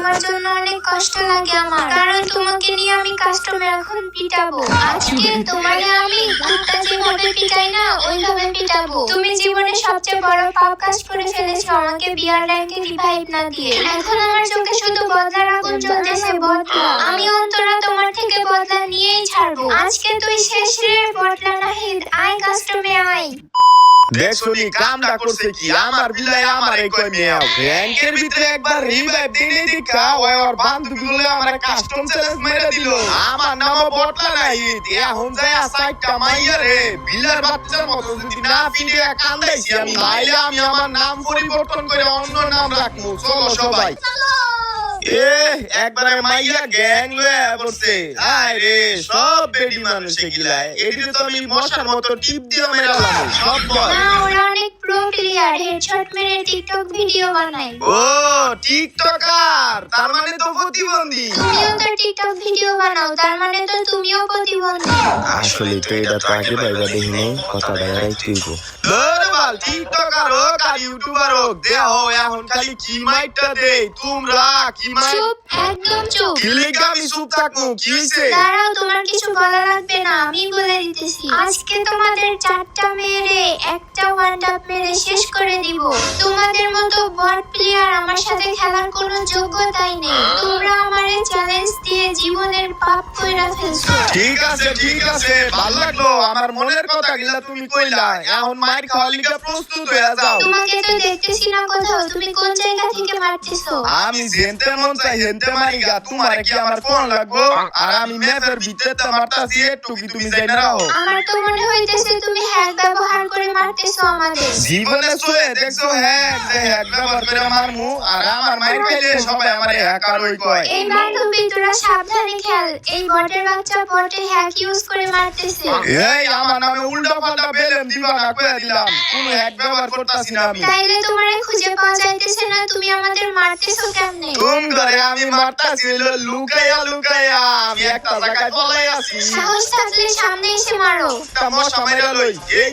তোমার জন্য অনেক কষ্ট লাগে আমার, কারণ তোমাকে নিয়ে আমি কাস্টমে এখন পিটাবো। আজকে তোমারে আমি কুত্তা যেভাবে পিটাই না ওইভাবে পিটাবো। তুমি জীবনে সবচেয়ে বড় পাপ কাজ করে ফেলেছো আমাকে বিয়ার র্যাঙ্কে রিভাইভ না দিয়ে। এখন আমার চোখে শুধু বদলার আগুন জ্বলতেছে, বদলা। আমি অন্তরা তোমার থেকে বদলা নিয়েই ছাড়বো। আজকে তুই শেষ রে বদলা নাহিদ, আয় কাস্টমে আয়। দেখছনি কামটা করছে কি আমার বিলাই আমারে কই মিয়াও র‍্যাঙ্কের ভিতরে একবার রিভাইভ দিলে দেখা ওই ওর বান্ধবীগুলো আমারে কাস্টম চ্যালেঞ্জ মেরে দিল। আমার নাম বটলা নাই এখন যায় সাইটটা মাইয়া রে বিলার বাচ্চার মতো যদি না পিনে কান্দাইছি আমি তাইলে আমি আমার নাম পরিবর্তন করে অন্য নাম রাখবো। চলো সবাই একবারে মাইয়া গ্যাং লয়ে পড়ছে। আয় রে সব বেডি মানুষ এগুলাই এদিকে তো আমি মশার মতো টিপ দিয়ে মেরালাম সব বল। না ওরা অনেক প্রো প্লেয়ার, হেডশট মেরে টিকটক ভিডিও বানায়। ও টিকটকার, তার মানে তো প্রতিবন্ধী। তুমিও তো টিকটক ভিডিও বানাও, তার মানে তো তুমিও প্রতিবন্ধী। আসলে তো এটা তো আগে ভাইবা দেখি নাই, কথাটা এরাই তুইব। নরমাল টিকটকার হোক আর ইউটিউবার হোক দেহ এখন খালি কি মাইটটা দেই তোমরা কি মাইট। চুপ, একদম চুপ। কি লিগা আমি চুপ থাকবো? কি হইছে? দাঁড়াও, তোমার কিছু বলা লাগবে না, আমি বলে দিতেছি। আজকে তোমাদের 4টা মেরে একটা ওয়ান ট্যাপ মেরে শেষ করে দিব। তোমাদের মতো বট প্লেয়ার আমার সাথে খেলার কোনো যোগ্যতাই নেই। তোমরা আমারে চ্যালেঞ্জ দিয়ে জীবনের পাপ কইরা ফেলছো। ঠিক আছে ভালো লাগলো আমার মনের কথা গিলা তুমি কইলা। এখন মাইর খাওয়ার লিগা প্রস্তুত হয়ে যাও। তোমাকে তো দেখতেছি না কোথাও, তুমি কোন জায়গা থেকে মারতেছো? আমি যেনতে মন চাই হেনতে মারিগা, তোমারে কি আমার কোন লাগবো? আর আমি ম্যাপের ভিতরে তো মারতাছি একটু কি তুমি যাই না রাও? আমার তো মনে হইতেছে তুমি হ্যাক ব্যবহার করে মারতেছো আমাদের। জীবনে শুয়ে দেখছো হ্যাক যে হ্যাক ব্যবহার করে মারমু আর আমার মাইর খাইলে সবাই আমারে হ্যাকার হই কয়। এই বান্ধবী তোরা সাবধানে খেল, এই বটের বাচ্চা বটে হ্যাক ইউজ করে মারতেছে। এই আমার নামে উল্টা পাল্টা বেলেম দিবা না কইয়া দিলাম, কোনো হ্যাক ব্যবহার করতাছি না আমি। তাইলে তোমারে খুঁজে পাওয়া যাইতেছে না, তুমি আমাদের মারতেছো কেমনে? ধরে আমি মারতাছি লুকাইয়া আমি একটা জায়গায় পলাই আছি। সাহস থাকলে সামনে এসে মারো। মশা মাইরা লই এই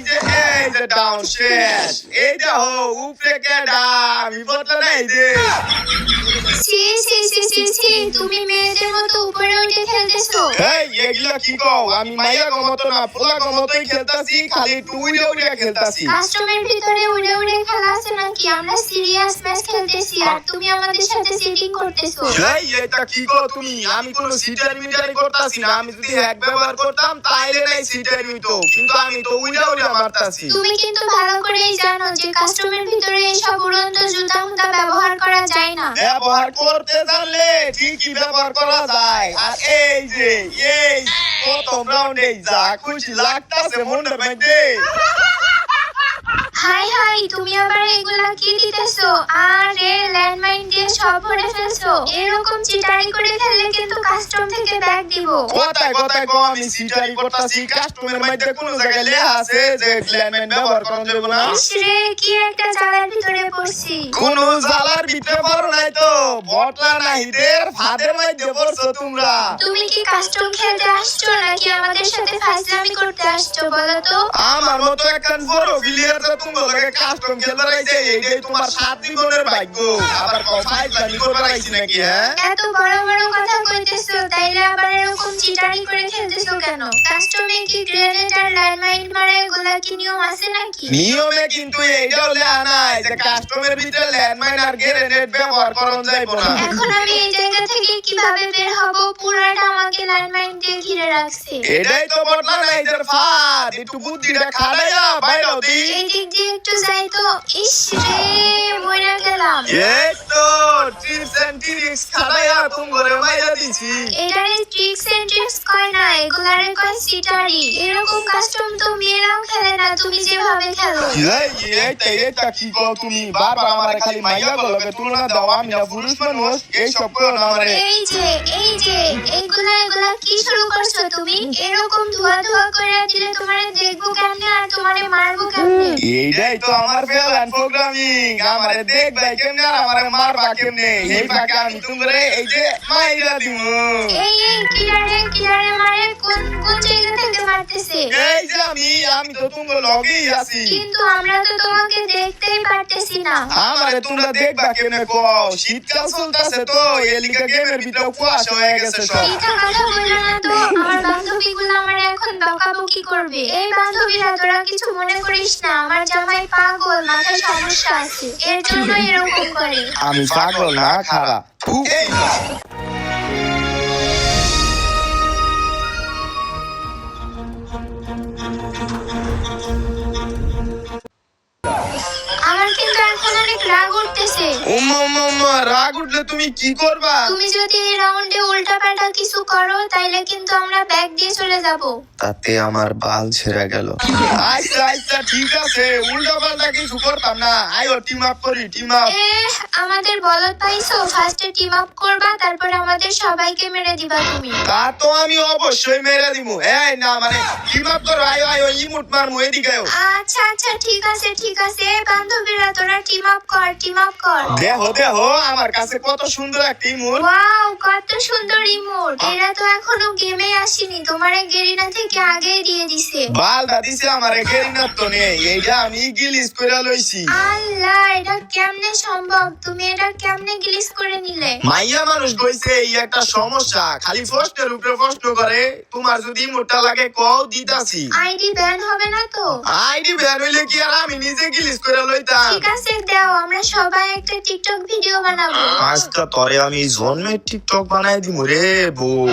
যে ডাউন শেষ এই যে হো উপরে কেডা আমি বলতে নাই যে সি তুমি মেয়েদের মতো উপরে উঠে খেলতেছো। এই এগুলা কি কও? আমি মাইয়া গমতো না পোলা গমতোই খেলতাছি, খালি টুইরে উড়ে খেলতাছি। কাস্টমের ভিতরে উড়ে উড়ে খেলা আছে নাকি? আমরা সিরিয়াস ম্যাচ খেলতেছি আর তুমি আমাদের সাথে সিটিং করতেছো। এই এটা কি কও তুমি? আমি কোন সিটারি করতাছি না। আমি যদি হ্যাক ব্যবহার করতাম তাইলে নাই সিটারি হইতো, কিন্তু আমি তো উড়ে মারতাছি। তুমি কিন্তু ভালো করেই জানো যে কাস্টমের ভিতরে এইসব উড়ন্ত জুতা মুতা ব্যবহার করা যায় না। ব্যবহার করতে জানলে ঠিকই ব্যবহার করা যায়। আর এই যে এই প্রথম রাউন্ডে যা খুশি লাগতাছে মনের মধ্যে। হাই তুমি আবার এগুলা কি দিতেছো? আরে ল্যান্ডমাইন দিয়ে সব ভরে ফেলছো। এরকম চিটারি করে ফেললে কিন্তু কাস্টম থেকে ব্যাক দিব। কথায় গো আমি সিটারি করতাছি, কাস্টমের মধ্যে কোন জায়গায় লেখা আছে যে ল্যান্ডমাইন ব্যবহার করন যাবে না? রে কি একটা জালার ভিতরে পড়ছি। কোন জালার ভিতরে পড়ো নাই তো, বটলা নাহিদের ফাদের মধ্যে পড়ছো তোমরা। তুমি কি কাস্টম খেলতে আসছো নাকি আমাদের সাথে ফাজলামি করতে আসছো বলো তো? আমার মতো একটা বড় প্লেয়ার তো তোমার লাগে কাস্টম খেলতে রাইছে, এইটাই তোমার 7 জীবনের ভাগ্য। আবার কফাই জানি করতে রাইছি নাকি? হ্যাঁ এত বড় বড় কথা কইতেছো, তাইলে আবার এরকম চিটারি করে খেলতেছো কেন? কাস্টমে কি গ্রেনেড আর ল্যান্ডমাইন মারা এগুলা কি নিয়ম আছে নাকি? নিয়মে কিন্তু এইটাও লেখা নাই যে কাস্টমের ভিতরে ল্যান্ডমাইন আর গ্রেনেড ব্যবহার করন যাইবো না। এখন আমি এই জায়গা থেকে কিভাবে বের হব? পুরাটা আমাকে ল্যান্ডমাইন দিয়ে ঘিরে রাখছে। এটাই তো বটলা নাহিদের ফাদ, একটু বুদ্ধিটা খাটাইয়া বাইরেও দি। এই দিক দিয়ে একটু যাই তো। ইস রে মরে গেলাম। এই তো ট্রিপস এন্ড ট্রিক্স খাটাইয়া তোমারে মাইরা দিছি। এটারে ট্রিক্স এন্ড ট্রিক্স কয় না, এগুলারে কয় সিটারি। এরকম কাস্টম তো মেয়েরাও খেলে না তুমি যেভাবে খেলো। এইটা কি কও তুমি? বারবার আমারে খালি মাইয়া গলকে তুলনা দাও, আমি না পুরুষ মানুষ, এই সব করো না আমারে। এই যে এগুলা কি শুরু করছো তুমি? এরকম ধোয়া করে দিলে তোমারে দেখবো কেমনে আর তোমারে মারবো কেমনে? এইটাই তো আমার প্ল্যান প্রোগ্রামিং, আমারে দেখবাই কেমনে আর আমারে মারবা কেমনে। কেমনে এই ফাঁকে আমি তোমরে এই যে মাইরা দিমু। এই কিলারে মারে কোন জায়গা থেকে মারতেছে? এই যে আমি তো তোমার লগেই আছি। কিন্তু আমরা তো তোমাকে দেখতেই পারতেছি না। আমারে তোমরা দেখবা কেমনে কও? শীতকাল চলতেছে তো এর লিগা গেমের ভিতরে কুয়াশা হয়ে গেছে সব। এটা কথা বললো না তো, আমার বান্ধবীগুলো আমার এখন বকাবকি করবে। এই বান্ধবীরা তোরা কিছু মনে করিস না, আমার জামাই পাগল, মাথায় সমস্যা আছে, এর জন্য এরকম করে। আমি পাগল না খারাপ। এই আমার কিন্তু এখন অনেক রাগ উঠতেছে। উম্মা রাগ উঠলে তুমি কি করবা? তুমি যদি এই রাউন্ডে উল্টাপাল্টা কিছু করো তাইলে কিন্তু আমরা ব্যাগ দিয়ে চলে যাব। তাতে আমার বাল ছেড়ে গেল। আচ্ছা ঠিক আছে, উল্টা পাল্টা কিছু করতাম না। আইও টিম আপ করি, টিম আপ। আমাদের বলদ পাইছো, ফার্স্টে টিম আপ করবা, তারপর আমাদের সবাইকে মেরে দিবা তুমি। তা তো আমি অবশ্যই মেরে দিমু। এই না মানে টিম আপ করো, আইও ইমোট মারমু, এদিকে আইও। আচ্ছা ঠিক আছে বান্ধবীরা তোরা টিম আপ কর। দেখো আমার কাছে কত সুন্দর একটা ইমোট। ওয়াও, কত সুন্দর ইমোট। এরা তো এখনো গেমে আসেনি, তোমারে গেরিনা থেকে আগেই দিয়ে দিছে। বালটা দিছে আমারে গেরিনার তো নেই, এইটা আমি গিলিস করে লইছি। আল্লাহ, এটা কেমনে সম্ভব? তুমি এটা কেমনে গ্লিচ করে নিলে? মাইয়া মানুষ কইছে এই একটা সমস্যা, খালি প্রশ্নের উপরে প্রশ্ন করে। তোমার যদি ইমোটটা লাগে কও দিতাছি। আইডি ব্যান হবে না তো? আইডি বের হইলে কি আর আমি নিজে গিলিস করে লইতাম? ঠিক আছে দাও, আমরা সবাই একটা টিকটক ভিডিও বানাবো। আজটা তরে আমি জন্মের টিকটক বানাই দিব রে বউ।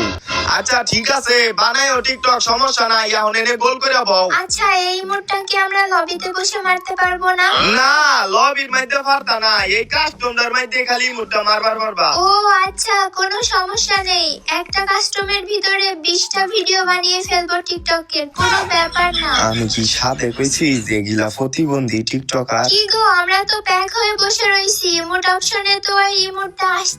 আচ্ছা ঠিক আছে, বানাইও টিকটক, সমস্যা নাই। এখন এনে গোল করে বউ। আচ্ছা, এই ইমোটটা কি আমরা লবিতে বসে মারতে পারবো না? না, লবির মধ্যে পারতা না, এই কাস্টমার মধ্যে খালি ইমোটটা মারবার পারবা। ও আচ্ছা, কোনো সমস্যা নেই। একটা কাস্টমের ভিতরে 20টা ভিডিও বানিয়ে ফেলবো টিকটকের, কোনো ব্যাপার না। আমি কি সাথে কইছি যে গিলা প্রতিবন্ধী টিকটকার? কি গো, আমরা তো প্যাক হয়ে বসে রইছি, ইমোট অপশনে তো এই ইমোটটা